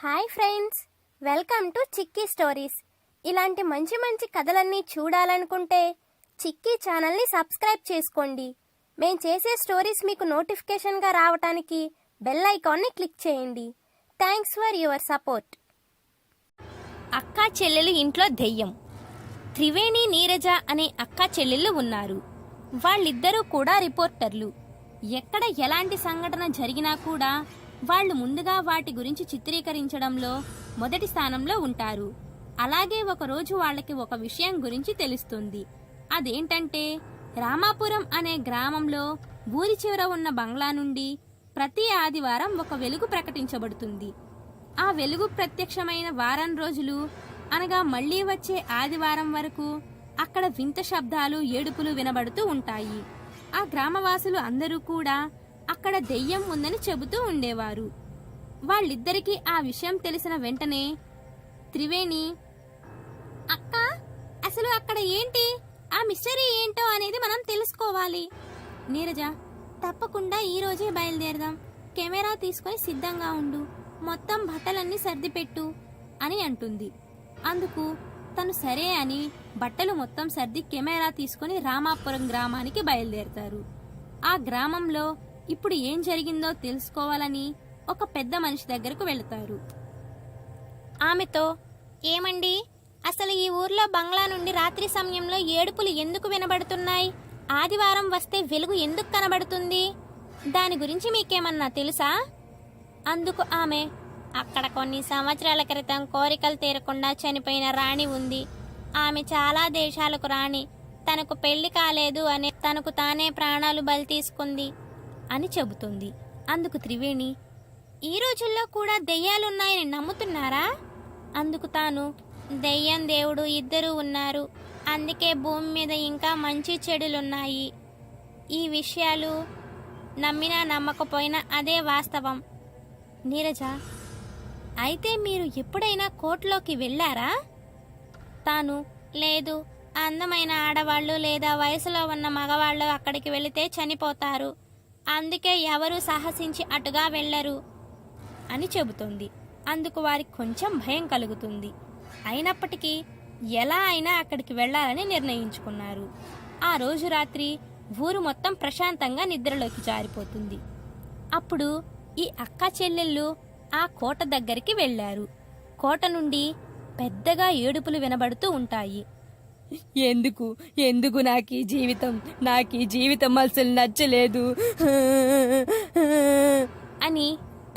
Hi friends, welcome to chikki stories. ఇలాంటి మంచి మంచి కథలన్నీ చూడాలనుకుంటే చిక్కీ ఛానల్ని సబ్స్క్రైబ్ చేసుకోండి. మేము చేసే స్టోరీస్ మీకు నోటిఫికేషన్గా రావడానికి బెల్ ఐకాన్ని క్లిక్ చేయండి. Thanks for your support. అక్కా చెల్లెలు ఇంట్లో దెయ్యం. త్రివేణి, నీరజ అనే అక్కా చెల్లెళ్ళు ఉన్నారు. వాళ్ళిద్దరూ కూడా రిపోర్టర్లు. ఎక్కడ ఎలాంటి సంఘటన జరిగినా కూడా వాళ్ళు ముందుగా వాటి గురించి చిత్రీకరించడంలో మొదటి స్థానంలో ఉంటారు. అలాగే ఒకరోజు వాళ్ళకి ఒక విషయం గురించి తెలుస్తుంది. అదేంటంటే, రామాపురం అనే గ్రామంలో ఊరి చివర ఉన్న బంగ్లా నుండి ప్రతి ఆదివారం ఒక వెలుగు ప్రకటించబడుతుంది. ఆ వెలుగు ప్రత్యక్షమైన వారం రోజులు అనగా మళ్లీ వచ్చే ఆదివారం వరకు అక్కడ వింత శబ్దాలు, ఏడుపులు వినబడుతూ ఉంటాయి. ఆ గ్రామవాసులు అందరూ కూడా అక్కడ దెయ్యం ఉందని చెబుతూ ఉండేవారు. వాళ్ళిద్దరికీ ఆ విషయం తెలిసిన వెంటనే త్రివేణి, అక్క, అసలు అక్కడ ఏంటి, ఆ మిస్టరీ ఏంటో అనేది మనం తెలుసుకోవాలి. నీరజ, తప్పకుండా ఈ రోజే బయలుదేరదాం. కెమెరా తీసుకొని సిద్ధంగా ఉండు, మొత్తం బట్టలన్నీ సర్దిపెట్టు అని అంటుంది. అందుకు తను సరే అని బట్టలు మొత్తం సర్ది కెమెరా తీసుకుని రామాపురం గ్రామానికి బయలుదేరతారు. ఆ గ్రామంలో ఇప్పుడు ఏం జరిగిందో తెలుసుకోవాలని ఒక పెద్ద మనిషి దగ్గరకు వెళతారు. ఆమెతో, ఏమండి, అసలు ఈ ఊర్లో బంగ్లా నుండి రాత్రి సమయంలో ఏడుపులు ఎందుకు వినబడుతున్నాయి? ఆదివారం వస్తే వెలుగు ఎందుకు కనబడుతుంది? దాని గురించి మీకేమన్నా తెలుసా? అందుకు ఆమె, అక్కడ కొన్ని సంవత్సరాల క్రితం కోరికలు తీరకుండా చనిపోయిన రాణి ఉంది. ఆమె చాలా దేశాలకు రాణి. తనకు పెళ్లి కాలేదు అని తనకు తానే ప్రాణాలు బలి తీసుకుంది అని చెబుతుంది. అందుకు త్రివేణి, ఈ రోజుల్లో కూడా దెయ్యాలున్నాయని నమ్ముతున్నారా? అందుకు తాను, దెయ్యం దేవుడు ఇద్దరూ ఉన్నారు. అందుకే భూమి మీద ఇంకా మంచి చెడులున్నాయి. ఈ విషయాలు నమ్మినా నమ్మకపోయినా అదే వాస్తవం. నీరజ, అయితే మీరు ఎప్పుడైనా కోర్టులోకి వెళ్ళారా? తాను, లేదు, అందమైన ఆడవాళ్ళు లేదా వయసులో ఉన్న మగవాళ్ళు అక్కడికి వెళితే చనిపోతారు. అందుకే ఎవరూ సాహసించి అటుగా వెళ్లరు అని చెబుతోంది. అందుకు వారికి కొంచెం భయం కలుగుతుంది. అయినప్పటికీ ఎలా అయినా అక్కడికి వెళ్లాలని నిర్ణయించుకున్నారు. ఆ రోజు రాత్రి ఊరు మొత్తం ప్రశాంతంగా నిద్రలోకి జారిపోతుంది. అప్పుడు ఈ అక్క చెల్లెళ్ళు ఆ కోట దగ్గరికి వెళ్లారు. కోట నుండి పెద్దగా ఏడుపులు వినబడుతూ ఉంటాయి. ఎందుకు ఎందుకు నాకీ జీవితం అసలు నచ్చలేదు అని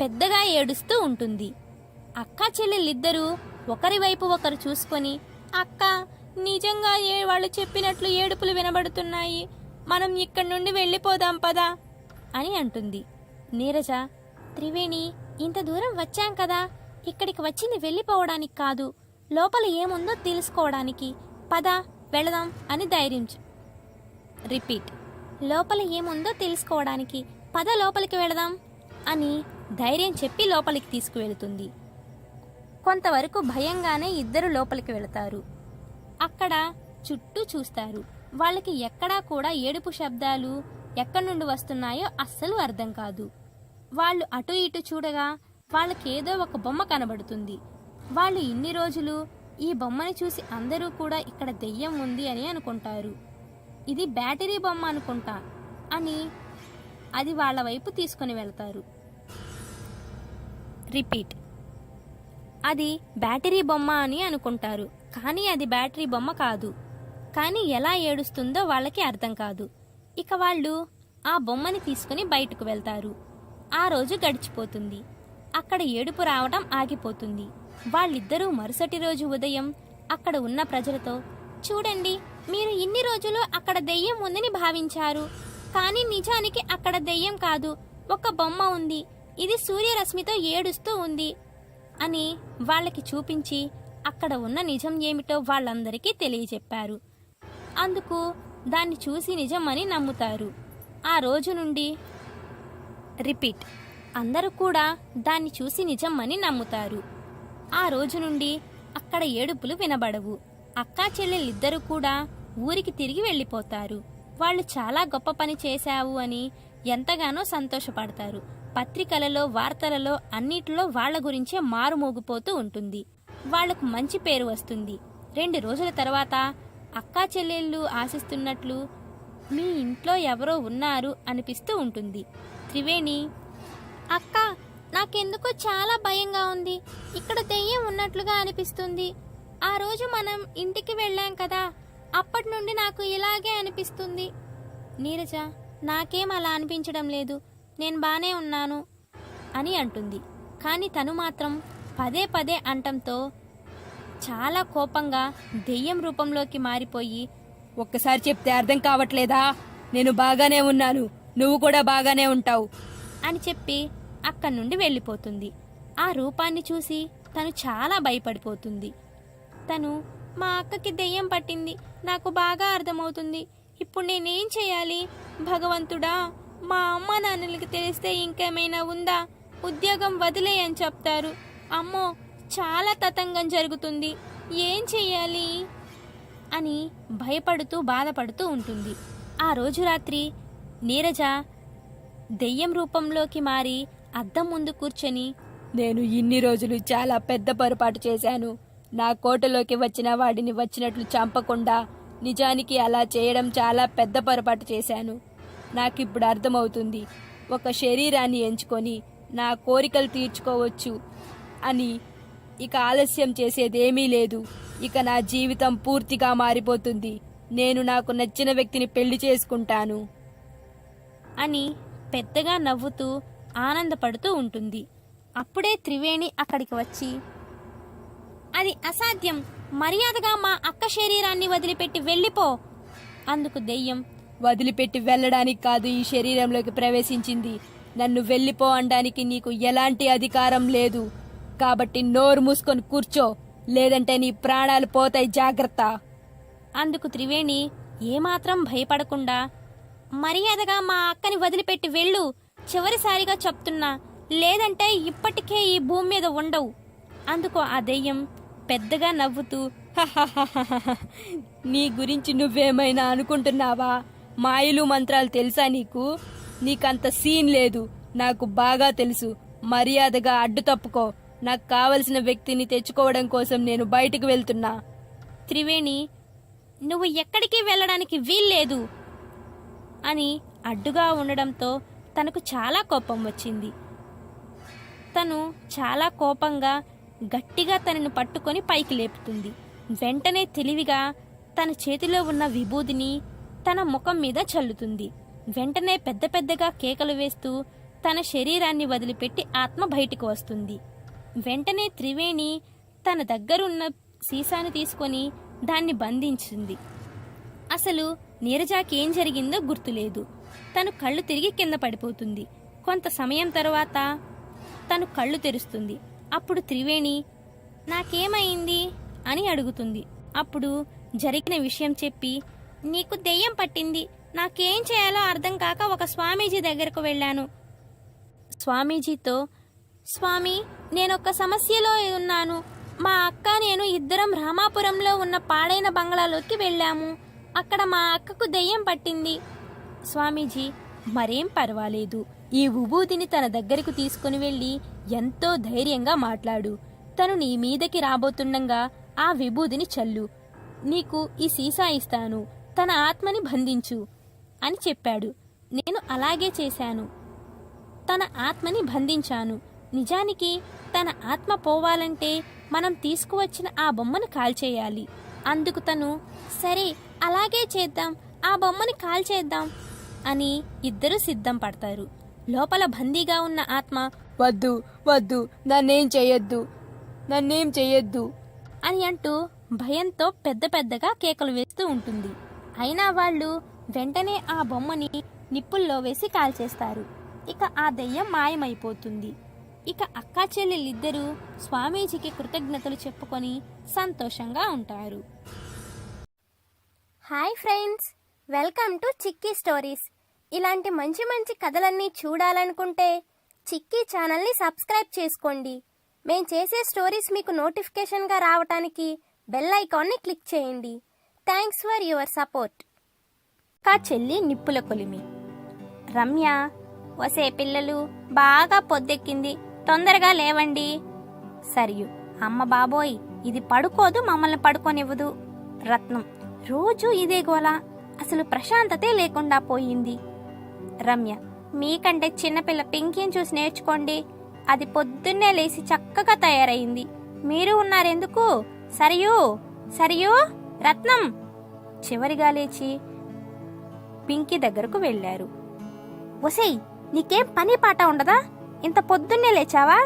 పెద్దగా ఏడుస్తూ ఉంటుంది. అక్కా చెల్లెళ్ళిద్దరూ ఒకరి వైపు ఒకరు చూసుకొని, అక్క, నిజంగా వాళ్ళు చెప్పినట్లు ఏడుపులు వినబడుతున్నాయి. మనం ఇక్కడి నుండి వెళ్ళిపోదాం పదా అని అంటుంది. నీరజ, త్రివేణి, ఇంత దూరం వచ్చాం కదా, ఇక్కడికి వచ్చింది వెళ్ళిపోవడానికి కాదు, లోపల ఏముందో తెలుసుకోవడానికి. పద వెళదాం అని ధైర్యం. రిపీట్, లోపల ఏముందో తెలుసుకోవడానికి పద లోపలికి వెళదాం అని ధైర్యం చెప్పి లోపలికి తీసుకువెళుతుంది. కొంతవరకు భయంగానే ఇద్దరు లోపలికి వెళతారు. అక్కడ చుట్టూ చూస్తారు. వాళ్ళకి ఎక్కడా కూడా ఏడుపు శబ్దాలు ఎక్కడి నుండి వస్తున్నాయో అస్సలు అర్థం కాదు. వాళ్ళు అటు ఇటు చూడగా వాళ్ళకేదో ఒక బొమ్మ కనబడుతుంది. వాళ్ళు ఇన్ని రోజులు ఈ బొమ్మని చూసి అందరూ కూడా ఇక్కడ దెయ్యం ఉంది అని అనుకుంటారు. ఇది బ్యాటరీ బొమ్మ అనుకుంటా అని అది వాళ్ళ వైపు తీసుకుని వెళ్తారు. రిపీట్, అది బ్యాటరీ బొమ్మ అని అనుకుంటారు, కానీ అది బ్యాటరీ బొమ్మ కాదు. కానీ ఎలా ఏడుస్తుందో వాళ్ళకి అర్థం కాదు. ఇక వాళ్ళు ఆ బొమ్మని తీసుకుని బయటకు వెళ్తారు. ఆ రోజు గడిచిపోతుంది. అక్కడ ఏడుపు రావటం ఆగిపోతుంది. వాళ్ళిద్దరూ మరుసటి రోజు ఉదయం అక్కడ ఉన్న ప్రజలతో, చూడండి, మీరు ఇన్ని రోజులు అక్కడ దెయ్యం ఉందని భావించారు, కానీ నిజానికి అక్కడ దెయ్యం కాదు, ఒక బొమ్మ ఉంది. ఇది సూర్యరశ్మితో ఏడుస్తూ ఉంది అని వాళ్ళకి చూపించి అక్కడ ఉన్న నిజం ఏమిటో వాళ్ళందరికీ తెలియజెప్పారు. అందుకు దాన్ని చూసి నిజం అని నమ్ముతారు. ఆ రోజు నుండి రిపీట్, అందరూ కూడా దాన్ని చూసి నిజం అని నమ్ముతారు. ఆ రోజు నుండి అక్కడ ఏడుపులు వినబడవు. అక్కా చెల్లెలిద్దరూ కూడా ఊరికి తిరిగి వెళ్ళిపోతారు. వాళ్ళు చాలా గొప్ప పని చేశావు అని ఎంతగానో సంతోషపడతారు. పత్రికలలో వార్తలలో అన్నిటిలో వాళ్ల గురించే మారుమోగిపోతూ ఉంటుంది. వాళ్లకు మంచి పేరు వస్తుంది. 2 రోజుల తర్వాత అక్కా చెల్లెళ్ళు ఆశిస్తున్నట్లు మీ ఇంట్లో ఎవరో ఉన్నారు అనిపిస్తూ ఉంటుంది. త్రివేణి, అక్క, నాకెందుకో చాలా భయంగా ఉంది. ఇక్కడ దెయ్యం ఉన్నట్లుగా అనిపిస్తుంది. ఆ రోజు మనం ఇంటికి వెళ్ళాం కదా, అప్పటి నుండి నాకు ఇలాగే అనిపిస్తుంది. నీరజ, నాకేం అలా అనిపించడం లేదు, నేను బానే ఉన్నాను అని అంటుంది. కానీ తను మాత్రం పదే పదే అంటంతో చాలా కోపంగా దెయ్యం రూపంలోకి మారిపోయి, ఒక్కసారి చెప్తే అర్థం కావట్లేదా? నేను బాగానే ఉన్నాను, నువ్వు కూడా బాగానే ఉంటావు అని చెప్పి అక్కడి నుండి వెళ్ళిపోతుంది. ఆ రూపాన్ని చూసి తను చాలా భయపడిపోతుంది. తను, మా అక్కకి దెయ్యం పట్టింది, నాకు బాగా అర్థమవుతుంది. ఇప్పుడు నేనేం చేయాలి? భగవంతుడా, మా అమ్మ నాన్నలకి తెలిస్తే ఇంకేమైనా ఉందా? ఉద్యోగం వదిలేయని చెప్తారు. అమ్మో, చాలా తతంగం జరుగుతుంది, ఏం చెయ్యాలి అని భయపడుతూ బాధపడుతూ ఉంటుంది. ఆ రోజు రాత్రి నీరజ దెయ్యం రూపంలోకి మారి అద్దం ముందు కూర్చొని, నేను ఇన్ని రోజులు చాలా పెద్ద పొరపాటు చేశాను. నా కోటలోకి వచ్చిన వాడిని వచ్చినట్లు చంపకుండా నిజానికి అలా చేయడం చాలా పెద్ద పొరపాటు చేశాను. నాకిప్పుడు అర్థమవుతుంది, ఒక శరీరాన్ని ఎంచుకొని నా కోరికలు తీర్చుకోవచ్చు అని. ఇక ఆలస్యం చేసేదేమీ లేదు. ఇక నా జీవితం పూర్తిగా మారిపోతుంది. నేను నాకు నచ్చిన వ్యక్తిని పెళ్లి చేసుకుంటాను అని పెద్దగా నవ్వుతూ ఆనందపడుతూ ఉంటుంది. అప్పుడే త్రివేణి అక్కడికి వచ్చి, అది అసాధ్యం, మర్యాదగా మా అక్క శరీరాన్ని వదిలిపెట్టి వెళ్ళిపో. అందుకు దెయ్యం, వదిలిపెట్టి వెళ్ళడానికి కాదు ఈ శరీరంలోకి ప్రవేశించింది. నన్ను వెళ్ళిపో అనడానికి నీకు ఎలాంటి అధికారం లేదు. కాబట్టి నోరు మూసుకొని కూర్చో, లేదంటే నీ ప్రాణాలు పోతాయి, జాగ్రత్త. అందుకు త్రివేణి ఏమాత్రం భయపడకుండా, మర్యాదగా మా అక్కని వదిలిపెట్టి వెళ్ళు, చివరిసారిగా చెప్తున్నా, లేదంటే ఇప్పటికే ఈ భూమి మీద ఉండవు. అందుకు ఆ దెయ్యం పెద్దగా నవ్వుతూ, నీ గురించి నువ్వేమైనా అనుకుంటున్నావా? మాయలు మంత్రాలు తెలుసా నీకు? నీకంత సీన్ లేదు, నాకు బాగా తెలుసు. మర్యాదగా అడ్డు తప్పుకో. నాకు కావలసిన వ్యక్తిని తెచ్చుకోవడం కోసం నేను బయటికి వెళ్తున్నా. త్రివేణి, నువ్వు ఎక్కడికి వెళ్ళడానికి వీల్లేదు అని అడ్డుగా ఉండడంతో తనకు చాలా కోపం వచ్చింది. తను చాలా కోపంగా గట్టిగా తనను పట్టుకొని పైకి లేపుతుంది. వెంటనే తెలివిగా తన చేతిలో ఉన్న విభూదిని తన ముఖం మీద చల్లుతుంది. వెంటనే పెద్ద పెద్దగా కేకలు వేస్తూ తన శరీరాన్ని వదిలిపెట్టి ఆత్మ బయటికి వస్తుంది. వెంటనే త్రివేణి తన దగ్గరున్న సీసాను తీసుకొని దాన్ని బంధించింది. అసలు నీరజాకి ఏం జరిగిందో గుర్తులేదు. తను కళ్ళు తిరిగి కింద పడిపోతుంది. కొంత సమయం తర్వాత తను కళ్ళు తెరుస్తుంది. అప్పుడు త్రివేణి, నాకేమైంది అని అడుగుతుంది. అప్పుడు జరిగిన విషయం చెప్పి, నీకు దెయ్యం పట్టింది, నాకేం చేయాలో అర్థం కాక ఒక స్వామీజీ దగ్గరకు వెళ్ళాను. స్వామీజీతో, స్వామి, నేనొక సమస్యలో ఉన్నాను. మా అక్క నేను ఇద్దరం రామాపురంలో ఉన్న పాడైన బంగ్లాలోకి వెళ్ళాము. అక్కడ మా అక్కకు దెయ్యం పట్టింది. స్వామీజీ, మరేం పర్వాలేదు, ఈ విభూతిని తన దగ్గరకు తీసుకుని వెళ్ళి ఎంతో ధైర్యంగా మాట్లాడు. తను నీ మీదకి రాబోతుండగా ఆ విభూతిని చల్లు. నీకు ఈ సీసా ఇస్తాను, తన ఆత్మని బంధించు అని చెప్పాడు. నేను అలాగే చేశాను. తన ఆత్మని బంధించాను. నిజానికి తన ఆత్మ పోవాలంటే మనం తీసుకువచ్చిన ఆ బొమ్మను కాల్చేయాలి. అందుకు తను, సరే అలాగే చేద్దాం, ఆ బొమ్మని కాల్చేద్దాం అని ఇద్దరు సిద్ధం పడతారు. లోపల బందీగా ఉన్న ఆత్మ, వద్దు వద్దు, నన్నేం చెయ్యొద్దు అని అంటూ భయంతో పెద్ద పెద్దగా కేకలు వేస్తూ ఉంటుంది. అయినా వాళ్ళు వెంటనే ఆ బొమ్మని నిప్పుల్లో వేసి కాల్చేస్తారు. ఇక ఆ దెయ్యం మాయమైపోతుంది. ఇక అక్కా చెల్లెలిద్దరూ స్వామీజీకి కృతజ్ఞతలు చెప్పుకొని సంతోషంగా ఉంటారు. Hi friends, welcome to chikki stories. ఇలాంటి మంచి మంచి కథలన్నీ చూడాలనుకుంటే చిక్కీ ఛానల్ని సబ్స్క్రైబ్ చేసుకోండి. మేం చేసే స్టోరీస్ మీకు నోటిఫికేషన్గా రావడానికి బెల్ ఐకాన్ని క్లిక్ చేయండి. Thanks for your support. అక్కా చెల్లి నిప్పుల కొలిమి. రమ్య వసే పిల్లలు, బాగా పొద్దెక్కింది, తొందరగా లేవండి. సరియు, అమ్మ బాబోయ్, ఇది పడుకోదు, మమ్మల్ని పడుకోనివ్వదు. రత్నం, రోజు ఇదే గోల, అసలు ప్రశాంతతే లేకుండా పోయింది. రమ్య, మీకంటే చిన్నపిల్ల పింకీని చూసి నేర్చుకోండి. అది పొద్దున్నే లేచి చక్కగా తయారైంది. మీరు ఉన్నారెందుకు? సరియు, సరియు, రత్నం. చివరిగా లేచి పింకీ దగ్గరకు వెళ్లారు. ఒసేయ్, నీకేం పని పాట ఉండదా? ఇంత పొద్దున్నే లేచావా?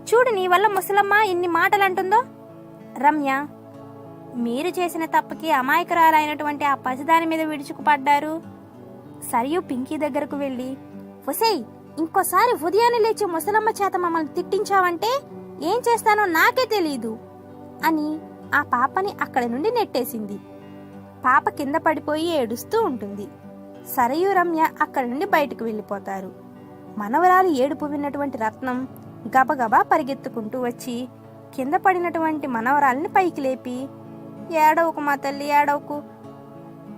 చూడు, నీ వల్ల ముసలమ్మ ఇన్ని మాటలంటుందో. రమ్య, మీరు చేసిన తప్పుకి అమాయకురాలైనటువంటి ఆ పసిదాని మీద విడుచుకుపడ్డారు. సరియు పింకీ దగ్గరకు వెళ్ళి, ఒసేయ్, ఇంకోసారి ఉదయాన్నే లేచి ముసలమ్మ చేత మమ్మల్ని తిట్టించావంటే ఏం చేస్తానో నాకే తెలీదు అని ఆ పాపని అక్కడి నుండి నెట్టేసింది. పాప కింద పడిపోయి ఏడుస్తూ ఉంటుంది. సరయు, రమ్య అక్కడి నుండి బయటకు వెళ్ళిపోతారు. మనవరాలు ఏడుపు విన్నటువంటి రత్నం గబగబా పరిగెత్తుకుంటూ వచ్చి కింద పడినటువంటి మనవరాలిని పైకి లేపి, ఏడవకు మా తల్లి, ఏడవకు.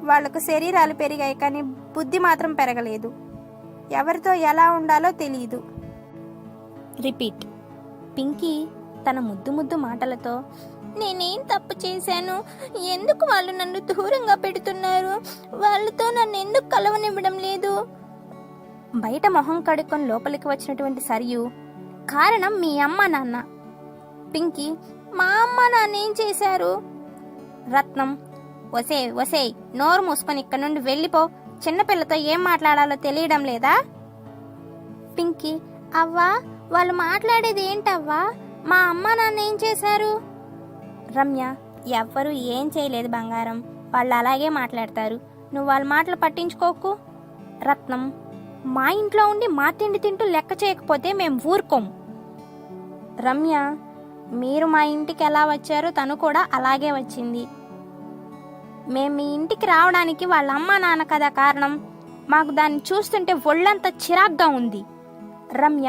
వాళ్లకు శరీరాలు పెరిగాయి కానీ బుద్ధి మాత్రం పెరగలేదు. ఎవరితో ఎలా ఉండాలో తెలియదు. రిపీట్. పింకీ తన ముద్దు ముద్దు మాటలతో, నేనేం తప్పు చేశాను? ఎందుకు వాళ్ళు నన్ను దూరంగా పెడుతున్నారు? వాళ్ళతో నన్ను ఎందుకు కలవనివ్వడం లేదు? బయట మొహం కడుక్కొని లోపలికి వచ్చినటువంటి సరియు, కారణం మీ అమ్మ నాన్న. పింకీ, మా అమ్మ నాన్న ఏం చేశారు? రత్నం, ఒసే ఒసే, నోరు మూసుకొని ఇక్కడి నుండి వెళ్ళిపో. చిన్నపిల్లతో ఏం మాట్లాడాలో తెలియడం లేదా? పింకీ, అవ్వా, వాళ్ళు మాట్లాడేది ఏంటవ్వా? మా అమ్మ నాన్న ఏం చేశారు? రమ్య, ఎవ్వరూ ఏం చేయలేదు బంగారం, వాళ్ళు అలాగే మాట్లాడతారు. నువ్వు వాళ్ళ మాటలు పట్టించుకోకు. రత్నం, మా ఇంట్లో ఉండి మా తిండి తింటూ లెక్క చేయకపోతే మేం ఊరుకోం. రమ్య, మీరు మా ఇంటికి ఎలా వచ్చారో తను కూడా అలాగే వచ్చింది. మేము మీ ఇంటికి రావడానికి వాళ్ళ అమ్మా నాన్న కదా కారణం. మాకు దాన్ని చూస్తుంటే ఒళ్ళంతా చిరాగ్గా ఉంది. రమ్య,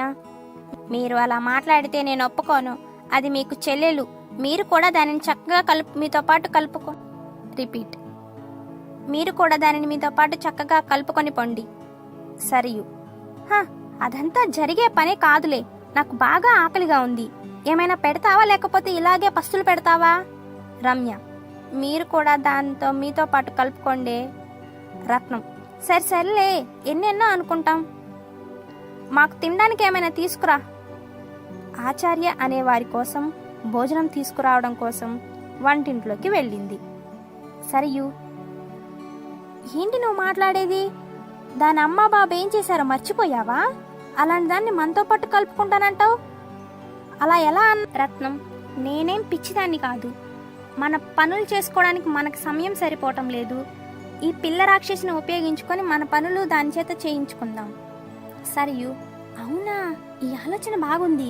మీరు అలా మాట్లాడితే నేను ఒప్పుకోను. అది మీకు చెల్లెలు, మీరు కూడా దానిని చక్కగా మీతో పాటు కలుపుకో. రిపీట్. మీరు కూడా దానిని మీతో పాటు చక్కగా కలుపుకొని పొండి. సరియు, అదంతా జరిగే పనే కాదులే, నాకు బాగా ఆకలిగా ఉంది. ఏమైనా పెడతావా, లేకపోతే ఇలాగే పస్తులు పెడతావా? రమ్య, మీరు కూడా దాంతో మీతో పాటు కలుపుకోండి. రత్నం, సరిలే, ఎన్నెన్నో అనుకుంటాం. మాకు తినడానికి ఏమైనా తీసుకురా. ఆచార్య అనే వారి కోసం భోజనం తీసుకురావడం కోసం వంటింట్లోకి వెళ్ళింది. సరియు, ఏంటి నువ్వు మాట్లాడేది? దాని అమ్మ బాబు ఏం చేశారో మర్చిపోయావా? అలాంటి దాన్ని మనతో పాటు కలుపుకుంటానంటావు, అలా ఎలా? రత్నం, నేనేం పిచ్చిదాన్ని కాదు. మన పనులు చేసుకోవడానికి మనకు సమయం సరిపోవటం లేదు. ఈ పిల్ల రాక్షసిని ఉపయోగించుకొని మన పనులు దాని చేత చేయించుకుందాం. సరియు, అవునా, ఈ ఆలోచన బాగుంది.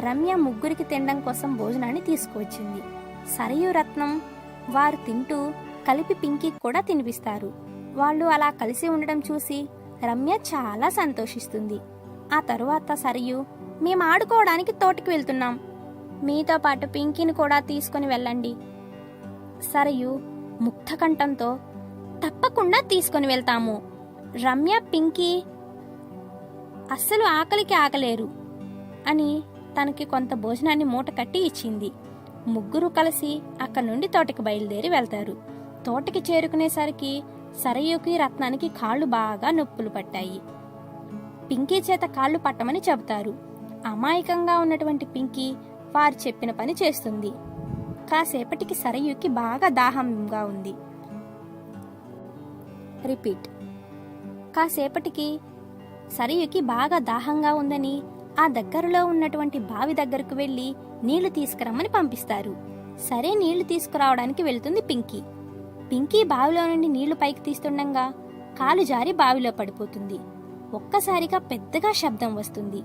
రమ్య ముగ్గురికి తినడం కోసం భోజనాన్ని తీసుకువచ్చింది. సరియు, రత్నం వారు తింటూ కలిపి పింకీకి కూడా తినిపిస్తారు. వాళ్ళు అలా కలిసి ఉండడం చూసి రమ్య చాలా సంతోషిస్తుంది. ఆ తరువాత సరియు, మేము ఆడుకోవడానికి తోటకి వెళ్తున్నాం, మీతో పాటు పింకీని కూడా తీసుకుని వెళ్ళండి. సరియు ముక్తకంఠంతో, తప్పకుండా తీసుకుని వెళ్తాము. రమ్య, పింకీ అస్సలు ఆకలికి ఆగలేరు అని తనకి కొంత భోజనాన్ని మూట కట్టి ఇచ్చింది. ముగ్గురు కలిసి అక్కడి నుండి తోటకి బయలుదేరి వెళ్తారు. తోటకి చేరుకునేసరికి సరయుకి, రత్నానికి కాళ్ళు బాగా నొప్పులు పట్టాయి. పింకీ చేత కాళ్ళు పట్టమని చెబుతారు. అమాయకంగా ఉన్నటువంటి పింకీ వారు చెప్పిన పని చేస్తుంది. కాసేపటికి సరయుకి బాగా దాహంగా ఉంది. రిపీట్. కాసేపటికి సరయుకి బాగా దాహంగా ఉందని ఆ దగ్గరలో ఉన్నటువంటి బావి దగ్గరకు వెళ్లి నీళ్లు తీసుకురమ్మని పంపిస్తారు. సరే, నీళ్లు తీసుకురావడానికి వెళ్తుంది పింకీ. పింకీ బావిలో నుండి నీళ్లు పైకి తీస్తుండగా కాలు జారి బావిలో పడిపోతుంది. ఒక్కసారిగా పెద్దగా శబ్దం వస్తుంది.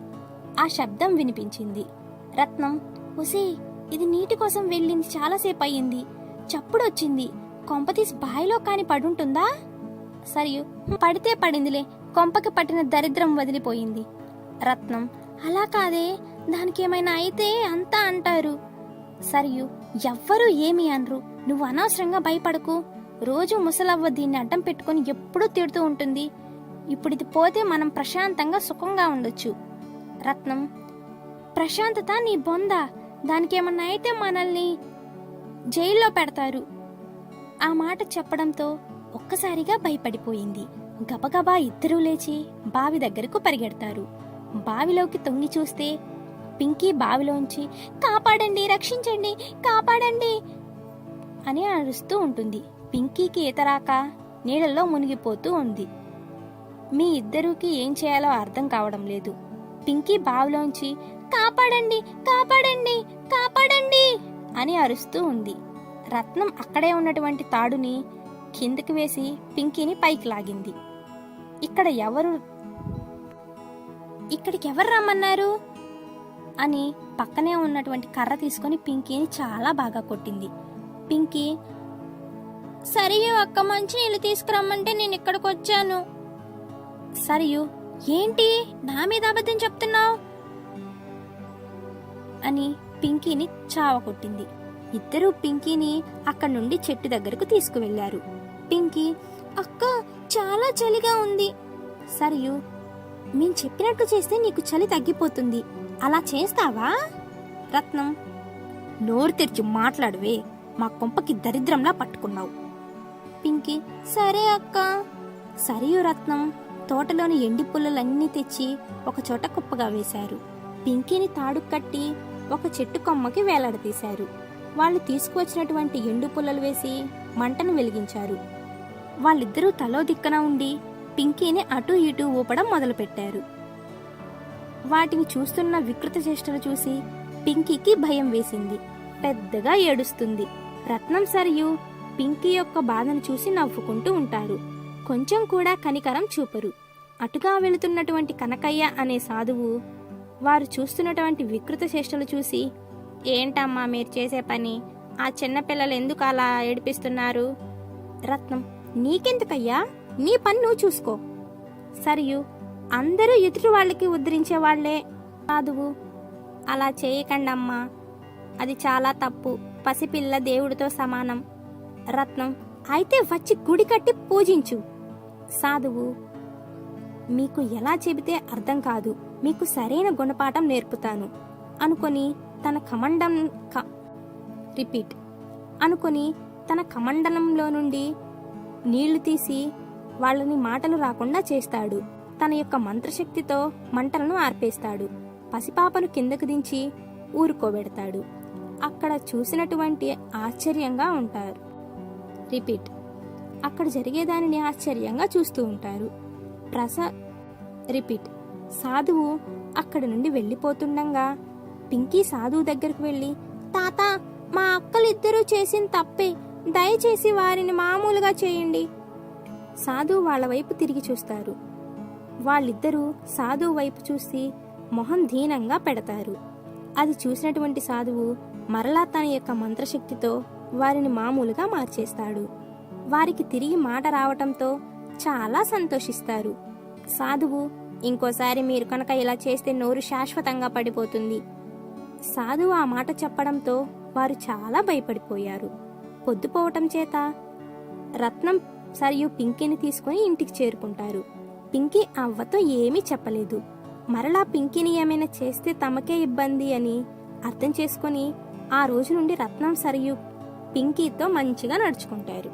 ఆ శబ్దం వినిపించింది. రత్నం, ఉసే, ఇది నీటి కోసం వెళ్ళింది, చాలాసేపు అయ్యింది, చప్పుడొచ్చింది, కొంపతీసి బావిలో కాని పడుంటుందా? సరియు, పడితే పడిందిలే, కొంపకి పట్టిన దరిద్రం వదిలిపోయింది. రత్నం, అలా కాదే, దానికేమైనా అయితే అంతా అంటారు. సరియు, ఎవ్వరూ ఏమీ అనరు, నువ్వు అనవసరంగా భయపడకు. రోజు ముసలవ్వ దీన్ని అడ్డం పెట్టుకుని ఎప్పుడూ తిడుతూ ఉంటుంది. ఇప్పుడు ఇది పోతే మనం ప్రశాంతంగా సుఖంగా ఉండొచ్చు. రత్నం, ప్రశాంతత నీ బొంద, దానికేమన్నా అయితే మనల్ని జైల్లో పెడతారు. ఆ మాట చెప్పడంతో ఒక్కసారిగా భయపడిపోయింది. గబగబా ఇద్దరూ లేచి బావి దగ్గరకు పరిగెడతారు. బావిలోకి తొంగి చూస్తే పింకీ బావిలోంచి కాపాడండి, రక్షించండి, కాపాడండి అని అరుస్తూ ఉంటుంది. పింకీకి ఈత రాక నీళ్ళల్లో మునిగిపోతూ ఉంది. మీ ఇద్దరికి ఏం చేయాలో అర్థం కావడం లేదు. పింకీ బావిలోంచి కాపాడండి, కాపాడండి, కాపాడండి అని అరుస్తూ ఉంది. రత్నం అక్కడే ఉన్నటువంటి తాడుని కిందకి వేసి పింకీని పైకి లాగింది. ఇక్కడికి ఎవరు రమ్మన్నారు అని పక్కనే ఉన్నటువంటి కర్ర తీసుకొని పింకీని చాలా బాగా కొట్టింది. పింకీ, సరియు అక్క మంచి నీళ్ళు తీసుకురమ్మంటే నేను ఇక్కడికి వచ్చాను. సరియు, ఏంటి నా మీద అబద్ధం చెప్తున్నావు అని పింకీని చావ కొట్టింది. ఇద్దరూ పింకీని అక్కడి నుండి చెట్టు దగ్గరకు తీసుకువెళ్లారు. పింకీ, అక్క చాలా చలిగా ఉంది. సరియు, మేం చెప్పినట్టు చేస్తే నీకు చలి తగ్గిపోతుంది, అలా చేస్తావా? రత్నం, నోరు తెరిచి మాట్లాడువే, మా కొంపకి దరిద్రంలా పట్టుకున్నావు. పింకీ, సరే అక్క. సరియు రత్నం తోటలోని ఎండి పుల్లలన్నీ తెచ్చి ఒకచోట కుప్పగా వేశారు. పింకీని తాడు కట్టి ఒక చెట్టు కొమ్మకి వేలాడదీశారు. వాళ్ళు తీసుకువచ్చినటువంటి ఎండు పుల్లలు వేసి మంటను వెలిగించారు. వాళ్ళిద్దరూ తలో దిక్కన ఉండి పింకీని అటూ ఇటూ ఊపడం మొదలుపెట్టారు. వాటిని చూస్తున్న వికృత చేష్టలు చూసి పింకీకి భయం వేసింది. పెద్దగా ఏడుస్తుంది. రత్నం సరియు పింకీ యొక్క బాధను చూసి నవ్వుకుంటూ ఉంటారు. కొంచెం కూడా కనికరం చూపరు. అటుగా వెళుతున్నటువంటి కనకయ్య అనే సాధువు వారు చూస్తున్నటువంటి వికృత చేష్టలు చూసి, ఏంటమ్మా మీరు చేసే పని? ఆ చిన్నపిల్లలు ఎందుకు అలా ఏడిపిస్తున్నారు? రత్నం, నీకెందుకయ్యా, నీ పని నువ్వు చూసుకో. సరియు, అందరూ ఎదుటి వాళ్ళకి ఉద్ధరించే వాళ్లే. సాధువు, అలా చేయకండమ్మా, అది చాలా తప్పు. పసిపిల్ల దేవుడితో సమానం. రత్నం, అయితే వచ్చి గుడి కట్టి పూజించు. సాధువు, మీకు ఎలా చెబితే అర్థం కాదు, మీకు సరైన గుణపాఠం నేర్పుతాను అనుకొని తన కమండలంలో నుండి నీళ్లు తీసి వాళ్ళని మాటలు రాకుండా చేస్తాడు. తన యొక్క మంత్రశక్తితో మంటలను ఆర్పేస్తాడు. పసిపాపను కిందకు దించి ఊరుకోబెడతాడు. అక్కడ చూసినటువంటి ఆశ్చర్యంగా ఉంటారు. అక్కడ జరిగేదానిని ఆశ్చర్యంగా చూస్తూ ఉంటారు. సాధువు అక్కడి నుండి వెళ్ళిపోతుండగా పింకీ సాధువు దగ్గరకు వెళ్ళి, తాత, మా అక్కలిద్దరూ చేసిన తప్పే, దయచేసి వారిని మామూలుగా చేయండి. సాధువు వాళ్ళ వైపు తిరిగి చూస్తారు. వాళ్ళిద్దరూ సాధువు వైపు చూసి మొహం దీనంగా పెడతారు. అది చూసినటువంటి సాధువు మరలా తన యొక్క మంత్రశక్తితో వారిని మామూలుగా మార్చేస్తాడు. వారికి తిరిగి మాట రావటంతో చాలా సంతోషిస్తారు. సాధువు, ఇంకోసారి మీరు కనుక ఇలా చేస్తే నోరు శాశ్వతంగా పడిపోతుంది. సాధువు ఆ మాట చెప్పడంతో వారు చాలా భయపడిపోయారు. పొద్దుపోవటం చేత రత్నం సరియు పింకీని తీసుకుని ఇంటికి చేరుకుంటారు. పింకీ అవ్వతో ఏమీ చెప్పలేదు. మరలా పింకీని ఏమైనా చేస్తే తమకే ఇబ్బంది అని అర్థం చేసుకుని ఆ రోజు నుండి రత్నం సరియు పింకీతో మంచిగా నడుచుకుంటారు.